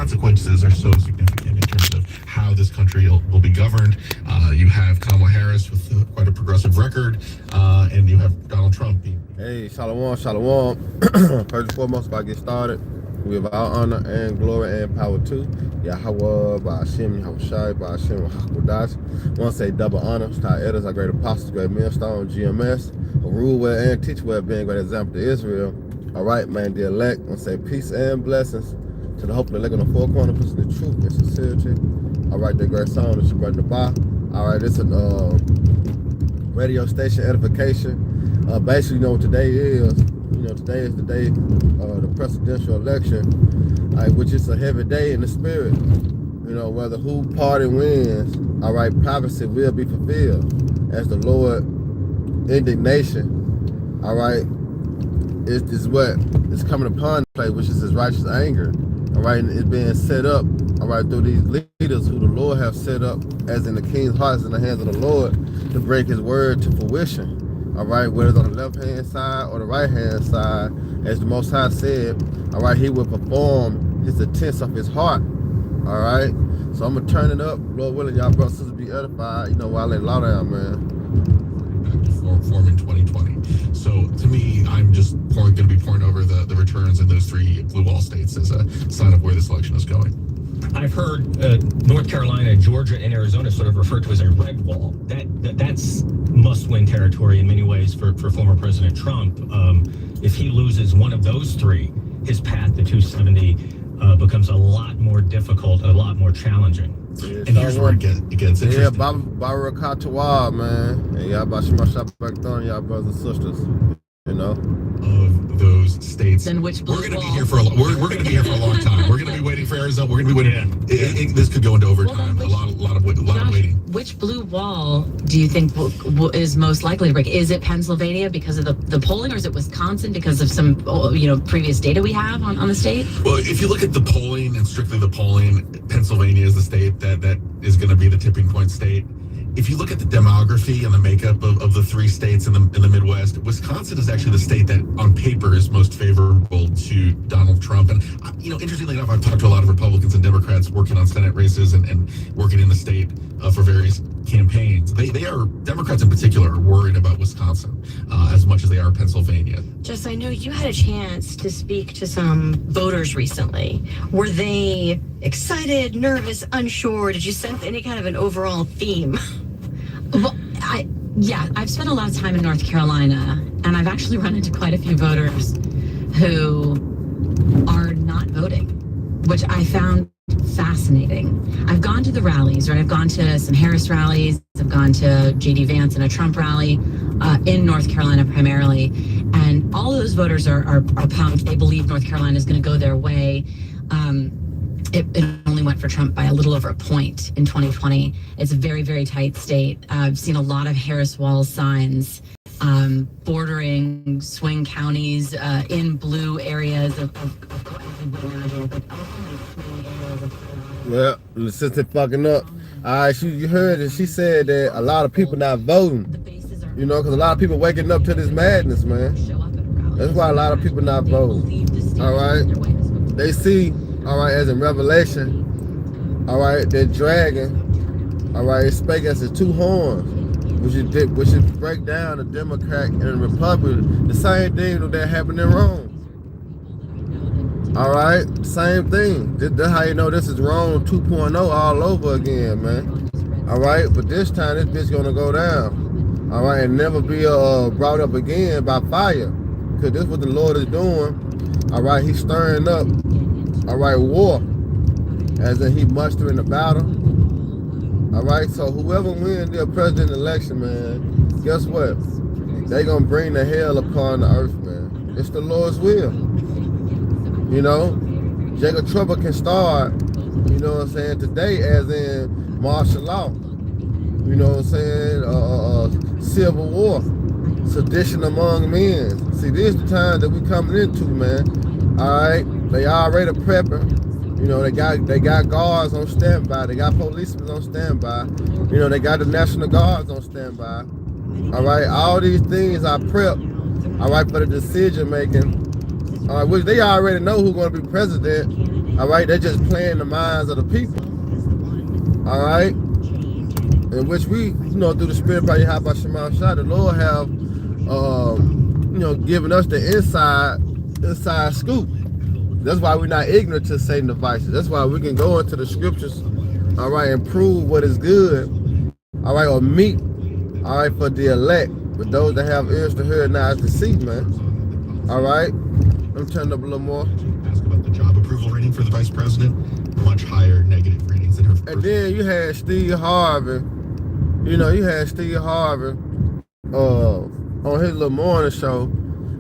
consequences are so significant in terms of how this country will be governed. You have Kamala Harris with quite a progressive record, and you have Donald Trump. Hey, shalom, shalom. First and foremost, if I get started, we have all honor and glory and power to Yahweh, Ba'ashem, Yahushai, Ba'ashem, Hakudash. I want to say double honor to our elders, our great apostles, great millstone, GMS, who rule well and teach well, being a great example to Israel. All right, man, the elect. I want to say peace and blessings to the hope of the elect on the four corners, pushing the truth and sincerity. All right, that great song that you brought in the bar. All right, it's a radio station edification. Basically, you know what today is. You know, today is the day of the presidential election, which is a heavy day in the spirit. You know, whether who party wins, all right, prophecy will be fulfilled as the Lord indignation, all right, is what is coming upon the place, which is his righteous anger, all right, and it's being set up, all right, through these leaders who the Lord have set up as in the king's hearts in the hands of the Lord to break his word to fruition. All right, whether it's on the left-hand side or the right-hand side, as the Most High said, all right, he will perform his intents of his heart, all right? So I'm going to turn it up. Lord willing, y'all brothers and sisters be edified. You know, while I lay law down, man. Form in 2020. So to me, I'm just going to be pouring over the returns in those three blue wall states as a sign of where this election is going. I've heard North Carolina, Georgia, and Arizona sort of referred to as a red wall. That's must-win territory in many ways for former President Trump. If he loses one of those three, his path to 270 becomes a lot more difficult, a lot more challenging. Yeah, and here's where it gets interesting. Yeah, Baruch Atah, man. And y'all back on y'all brothers and sisters. You know, of those states. And which blue we're going to be here for we're going to be here for a long time. We're going to be waiting for Arizona. We're going to be waiting. This could go into overtime. A lot of waiting. Which blue wall do you think is most likely to break? Is it Pennsylvania because of the polling, or is it Wisconsin because of some previous data we have on the state? Well, if you look at the polling and strictly the polling, Pennsylvania is the state that is going to be the tipping point state. If you look at the demography and the makeup of the three states in the Midwest, Wisconsin is actually the state that on paper is most favorable to Donald Trump. And, interestingly enough, I've talked to a lot of Republicans and Democrats working on Senate races and working in the state for various campaigns. Democrats in particular are worried about Wisconsin as much as they are Pennsylvania. Jess, I know you had a chance to speak to some voters recently. Were they excited, nervous, unsure? Did you sense any kind of an overall theme? Well, I've spent a lot of time in North Carolina, and I've actually run into quite a few voters who are not voting, which I found fascinating. I've gone to the rallies, right? I've gone to some Harris rallies. I've gone to J.D. Vance and a Trump rally in North Carolina primarily, and all of those voters are pumped. They believe North Carolina is going to go their way. It only went for Trump by a little over a point in 2020. It's a very, very tight state. I've seen a lot of Harris wall signs bordering swing counties in blue areas of well, since they fucking up. All right, you heard it. She said that a lot of people not voting. You know, because a lot of people waking up to this madness, man. That's why a lot of people not voting. All right, they see. All right, as in Revelation, all right, that dragon, all right, it spake as the two horns, which is break down the Democrat and the Republican. The same thing that happened in Rome. All right, same thing. That's how you know this is Rome 2.0 all over again, man. All right, but this time this bitch gonna go down. All right, and never be brought up again by fire, because this is what the Lord is doing. All right, he's stirring up. All right, war, as in he mustering the battle. All right, so whoever wins the president election, man, guess what? They gonna bring the hell upon the earth, man. It's the Lord's will. You know, Jacob Trouble can start, you know what I'm saying, today as in martial law. You know what I'm saying, civil war, sedition among men. See, this is the time that we coming into, man. All right. They already prepping. You know, they got guards on standby. They got policemen on standby. You know, they got the National Guards on standby. All right, all these things are prepped. All right, for the decision making. All right, which they already know who's going to be president. All right, they're just playing the minds of the people. All right, in which we, through the Spirit of Yahweh Shema Shah, the Lord have, given us the inside scoop. That's why we're not ignorant to Satan's devices. That's why we can go into the scriptures, all right, and prove what is good, all right, or meet, all right, for the elect, for those that have ears to hear and eyes to see, man. All right, let me turn it up a little more. Ask about the job approval rating for the vice president. Much higher negative ratings than her. And then you had Steve Harvey. On his little morning show,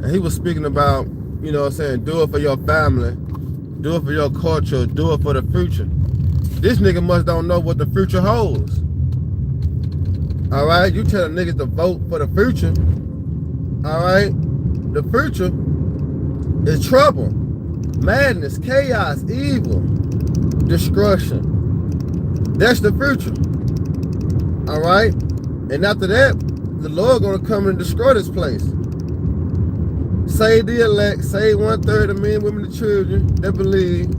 and he was speaking about, saying, do it for your family, do it for your culture, do it for the future. This nigga must don't know what the future holds. All right, you tell niggas to vote for the future. All right, the future is trouble, madness, chaos, evil, destruction. That's the future. All right, and after that, the Lord gonna come and destroy this place. Save the elect, save 1/3 of men, women, and children that believe.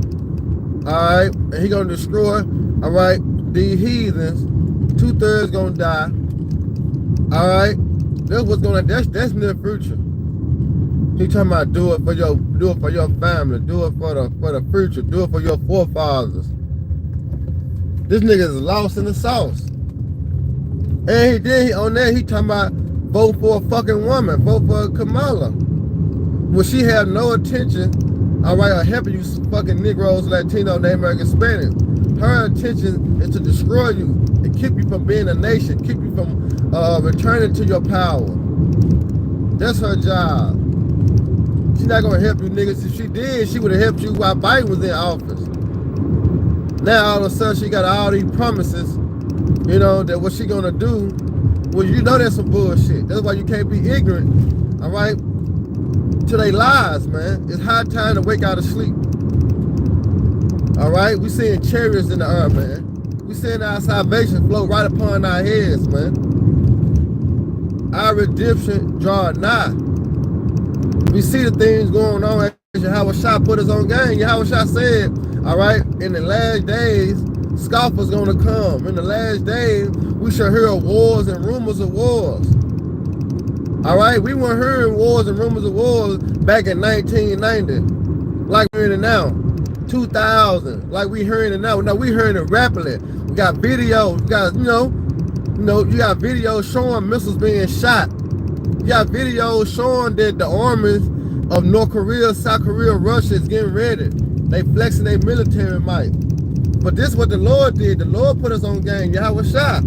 All right, and he gonna destroy. All right, the heathens. 2/3 gonna die. All right, that's what's gonna. That's near future. He talking about do it for your family, do it for the future, do it for your forefathers. This nigga is lost in the sauce. And he talking about vote for a fucking woman, vote for Kamala. When she had no intention, all right, of helping you fucking Negroes, Latino, Native American, Hispanic. Her intention is to destroy you and keep you from being a nation, keep you from returning to your power. That's her job. She's not gonna help you niggas. If she did, she would have helped you while Biden was in office. Now all of a sudden she got all these promises, that what she gonna do. Well, that's some bullshit. That's why you can't be ignorant, all right, to they lies, man. It's high time to wake out of sleep. All right, we seeing chariots in the air, man. We seeing our salvation flow right upon our heads, man. Our redemption draw nigh. We see the things going on. Yahweh Shah put us on game. Yahweh Shah said, all right, in the last days, scoffers gonna come. In the last days, we shall hear of wars and rumors of wars. All right, we weren't hearing wars and rumors of wars back in 1990, like we're hearing it now. 2000, like we hearing it now. No, we hearing it rapidly. We got videos. We got, you got videos showing missiles being shot. You got videos showing that the armies of North Korea, South Korea, Russia is getting ready. They flexing their military might. But this is what the Lord did. The Lord put us on game. Yahweh Shah.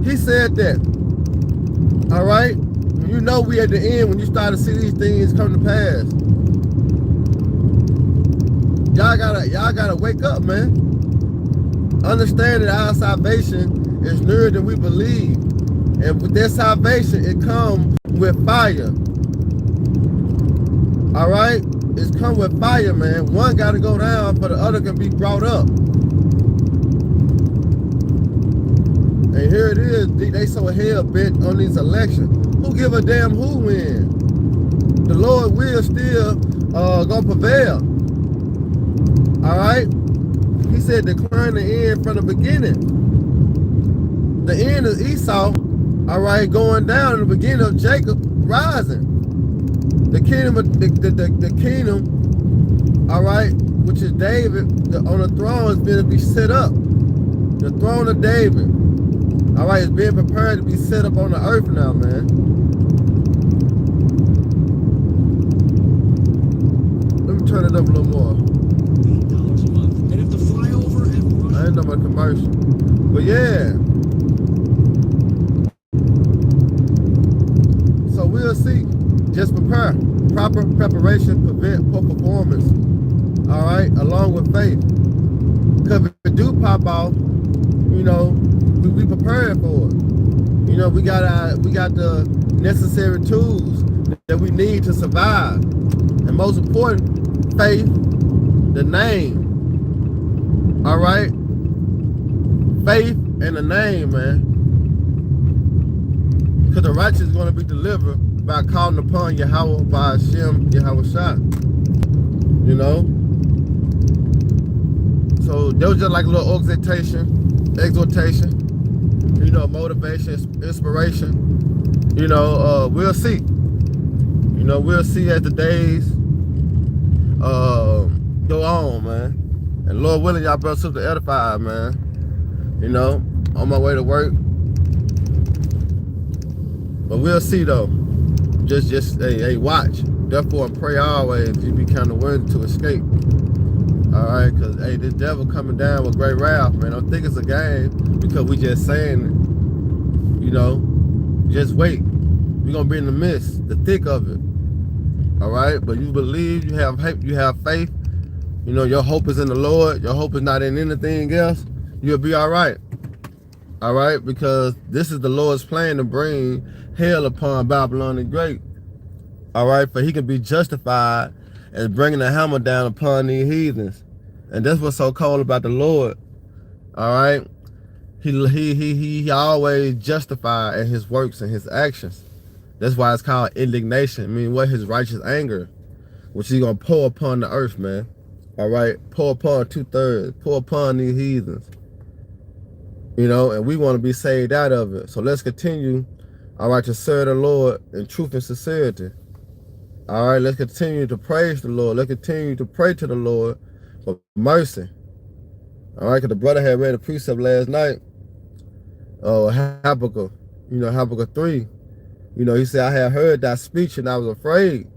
He said that. All right? We at the end when you start to see these things come to pass. Y'all gotta wake up, man. Understand that our salvation is nearer than we believe. And with that salvation, it comes with fire. All right? It's come with fire, man. One got to go down for the other can be brought up. And here it is. They so hell-bent on these elections. Who give a damn who win? The Lord will still gonna prevail. All right? He said decline the end from the beginning. The end is Esau, all right, going down, in the beginning of Jacob rising. The kingdom, the kingdom, all right, which is David, on the throne is going to be set up. The throne of David, all right, is being prepared to be set up on the earth now, man. Let me turn it up a little more. $8 a month. And if the flyover and I ain't know about commercial, but yeah. So we'll see. Just prepare. Proper preparation prevent poor performance. All right, along with faith. Because if it do pop off, we prepared for it. We got the necessary tools that we need to survive. And most important, faith, the name. All right, faith and the name, man. Because the righteous is going to be delivered by calling upon Yahweh, by Hashem, Yahweh Shah. So that was just like a little exhortation, you know, motivation, inspiration. You know, we'll see. You know, we'll see as the days go on, man. And Lord willing, y'all brother sister edified, man. You know, on my way to work. But we'll see though. Just hey, watch. Therefore, pray always. You be kind of worthy to escape. All right, cause hey, this devil coming down with great wrath, man. Don't think it's a game because we just saying it. You know, just wait. We're gonna be in the midst, the thick of it. All right, but you believe, you have faith. You know, your hope is in the Lord. Your hope is not in anything else. You'll be all right. All right, because this is the Lord's plan to bring hell upon Babylon the Great. All right, for he can be justified as bringing the hammer down upon these heathens. And that's what's so cold about the Lord. All right, he always justified in his works and his actions. That's why it's called indignation. I mean, what his righteous anger, which he's gonna pour upon the earth, man. All right, pour upon 2/3, pour upon these heathens. You know, and we want to be saved out of it. So let's continue, all right, to serve the Lord in truth and sincerity. All right, let's continue to praise the Lord. Let's continue to pray to the Lord for mercy. All right, because the brother had read a precept last night. Habakkuk, you know, Habakkuk 3. You know, he said, I had heard that speech and I was afraid.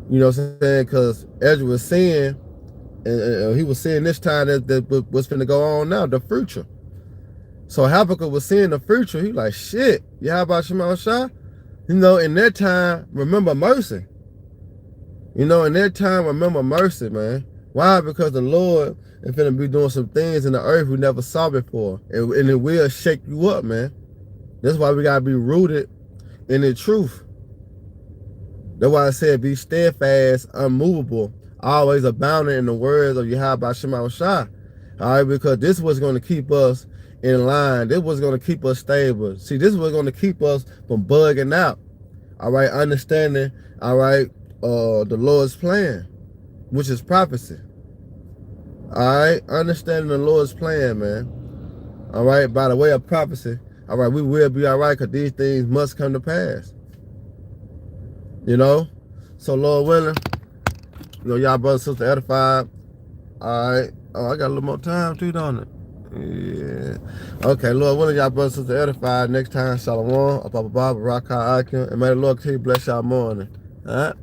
You know what I'm saying? Because Ezra was seeing, and he was seeing this time that what's going to go on now, the future. So Habakkuk was seeing the future. He like, shit, how about Shema Shah? You know, in that time, remember mercy. You know, in that time, remember mercy, man. Why? Because the Lord is going to be doing some things in the earth we never saw before. And it will shake you up, man. That's why we got to be rooted in the truth. That's why I said be steadfast, unmovable, always abounding in the words of Yahweh Shema Shah. All right, because this was going to keep us in line. This was going to keep us stable. See, this was going to keep us from bugging out. All right, understanding, all right, the Lord's plan, which is prophecy. All right, understanding the Lord's plan, man. All right, by the way of prophecy, all right, we will be all right because these things must come to pass. You know? So, Lord willing, you know, y'all brothers and sisters edified. All right. Oh, I got a little more time too, don't it? Yeah. Okay, Lord willing, y'all brothers and sisters edified. Next time, Shalom, Abba, Baraka, Akim, and may the Lord continue to bless y'all morning. All right?